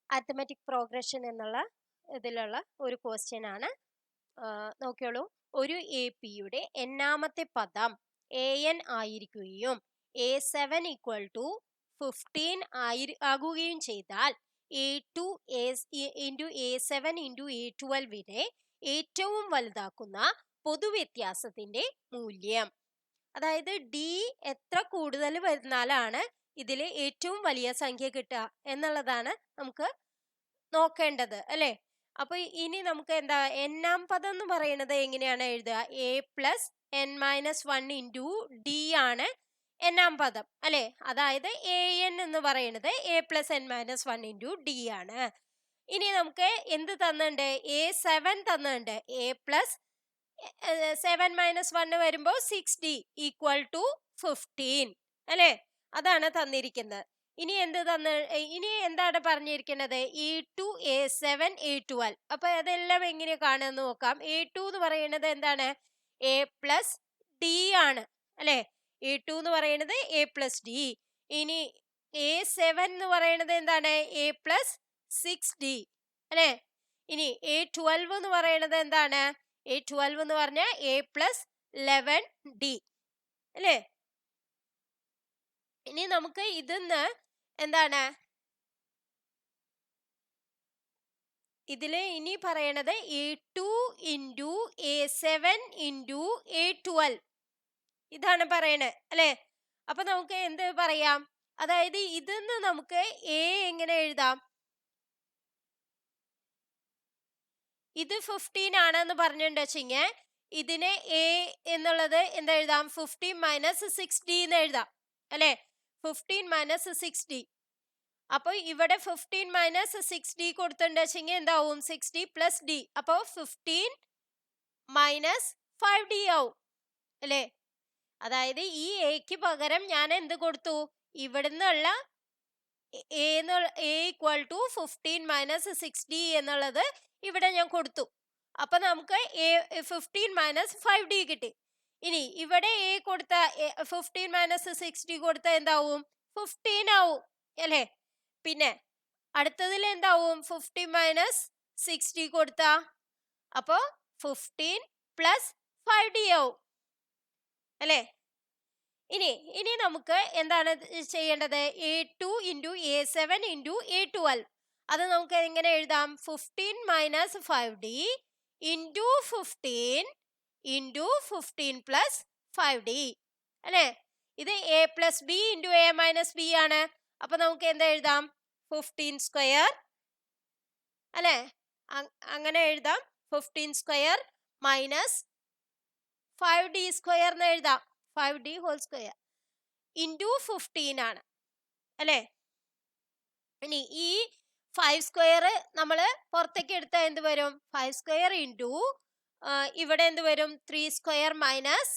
Arithmetic progression എന്നുള്ള ഇതിലുള്ള ഒരു ക്വസ്റ്റ്യൻ ആണ്. നോക്കിയോളൂ. ഒരു AP-യുടെ n-ാമത്തെ പദം an ആയിരിക്കുകയും A7 = 15 ആകുകയും ചെയ്താൽ A2 into A7 into A12-നെ ഏറ്റവും വലുതാക്കുന്ന പൊതുവ്യത്യാസത്തിന്റെ മൂല്യം. അതായത് ഡി എത്ര കൂടുതൽ വരുന്നാലാണ് ഇതിൽ ഏറ്റവും വലിയ സംഖ്യ കിട്ടുക എന്നുള്ളതാണ് നമുക്ക് നോക്കേണ്ടത്, അല്ലേ? അപ്പൊ ഇനി നമുക്ക് എന്താ n-ാം പദം എന്ന് പറയുന്നത് എങ്ങനെയാണ് എഴുതുക? A+n-1 ഇൻറ്റു ഡി ആണ് n-ാം പദം, അല്ലെ? അതായത് an എന്ന് പറയുന്നത് A+n-1 ഇൻറ്റു ഡി ആണ്. ഇനി നമുക്ക് എന്ത് തന്നിട്ടുണ്ട്? A7 തന്നിട്ടുണ്ട്. A+7 - 1 വരുമ്പോ 6d = 15, അല്ലെ? അതാണ് തന്നിരിക്കുന്നത്. ഇനി എന്താണ് പറഞ്ഞിരിക്കുന്നത്? E2 A7 A12. അപ്പൊ അതെല്ലാം എങ്ങനെ കാണുമെന്ന് നോക്കാം. A2 എന്ന് പറയുന്നത് എന്താണ്? A+d ആണ്, അല്ലെ? A2 എന്ന് പറയുന്നത് A+d. ഇനി A7 എന്ന് പറയുന്നത് എന്താണ്? A+6d, അല്ലെ? ഇനി A12 എന്ന് പറയുന്നത് എന്താണ്? A12 എന്ന് പറഞ്ഞാൽ A+11d, അല്ലെ? ഇനി നമുക്ക് ഇതിന്ന് എന്താണ് ഇതില് ഇനി പറയണത്? A2 into A7 into A12 ഇതാണ് പറയണത്, അല്ലെ? അപ്പൊ നമുക്ക് എന്ത് പറയാം? അതായത് ഇതിന്ന് നമുക്ക് A എങ്ങനെ എഴുതാം? ഇത് 15 ആണെന്ന് പറഞ്ഞിട്ടുണ്ട് വെച്ചിങ്ങ ഇതിനെ A എന്നുള്ളത് എന്താ എഴുതാം? 15 - 6d എന്ന് എഴുതാം, അല്ലെ? 15 - 6d. അപ്പൊ ഇവിടെ 15 - 6d കൊടുത്തിട്ടുണ്ട് വെച്ചെങ്കിൽ എന്താവും? 6d + d. അപ്പൊ 15 - 5d ആവും, അല്ലെ? അതായത് ഈ എക്ക് പകരം ഞാൻ എന്ത് കൊടുത്തു? ഇവിടുന്നുള്ള A = 15 - 6d എന്നുള്ളത് ഇവിടെ ഞാൻ കൊടുത്തു. അപ്പൊ നമുക്ക് 15 - 5d കിട്ടി. ഇനി ഇവിടെ A കൊടുത്ത 15 - 6d കൊടുത്ത എന്താവും? 15 ആവും, അല്ലെ? പിന്നെ അടുത്തതിൽ എന്താവും? 15 - 6d കൊടുത്ത അപ്പോ 15 + 5d ആവും, അല്ലെ? ഇനി നമുക്ക് എന്താണ് ചെയ്യേണ്ടത്? A2 into A7 into A12. അത് നമുക്ക് എങ്ങനെ എഴുതാം? 15 - 5d ഇൻറ്റു 15 ഇൻറ്റു 15 + 5d, അല്ലെ? ഇത് A+b ഇൻറ്റു A - b ആണ്. അപ്പൊ നമുക്ക് എന്താ എഴുതാം? 15², അല്ലെ? അങ്ങനെ എഴുതാം. 15² - 5d² എന്ന് എഴുതാം. 5d² ഇൻറ്റു 15 ആണ്, അല്ലെ? ഇനി ഈ 5² നമ്മൾ പുറത്തേക്ക് എടുത്താൽ എന്ത് വരും? 5² ഇൻറ്റു ഇവിടെ എന്ത് വരും? 3²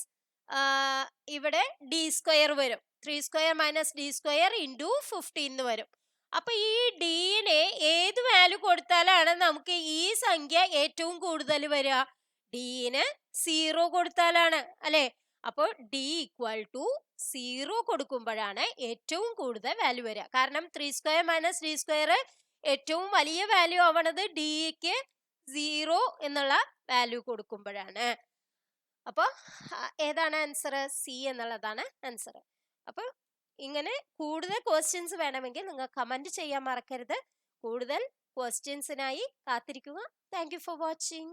ഇവിടെ d² വരും. 3² - d² ഇൻറ്റു 15 എന്ന് വരും. അപ്പൊ ഈ ഡിനെ ഏത് വാല്യൂ കൊടുത്താലാണ് നമുക്ക് ഈ സംഖ്യ ഏറ്റവും കൂടുതൽ വരിക? ഡിന് 0 കൊടുത്താലാണ്, അല്ലെ? അപ്പോൾ d = 0 കൊടുക്കുമ്പോഴാണ് ഏറ്റവും കൂടുതൽ വാല്യൂ വരിക. കാരണം 3² - d² ഏറ്റവും വലിയ വാല്യൂ ആവണത് ഡിക്ക് 0 എന്നുള്ള വാല്യൂ കൊടുക്കുമ്പോഴാണ്. അപ്പോൾ ഏതാണ് ആൻസർ? സി എന്നുള്ളതാണ് ആൻസർ. അപ്പോൾ ഇങ്ങനെ കൂടുതൽ ക്വസ്റ്റ്യൻസ് വേണമെങ്കിൽ നിങ്ങൾ കമന്റ് ചെയ്യാൻ മറക്കരുത്. കൂടുതൽ ക്വസ്റ്റ്യൻസിനായി കാത്തിരിക്കുക. Thank you for watching.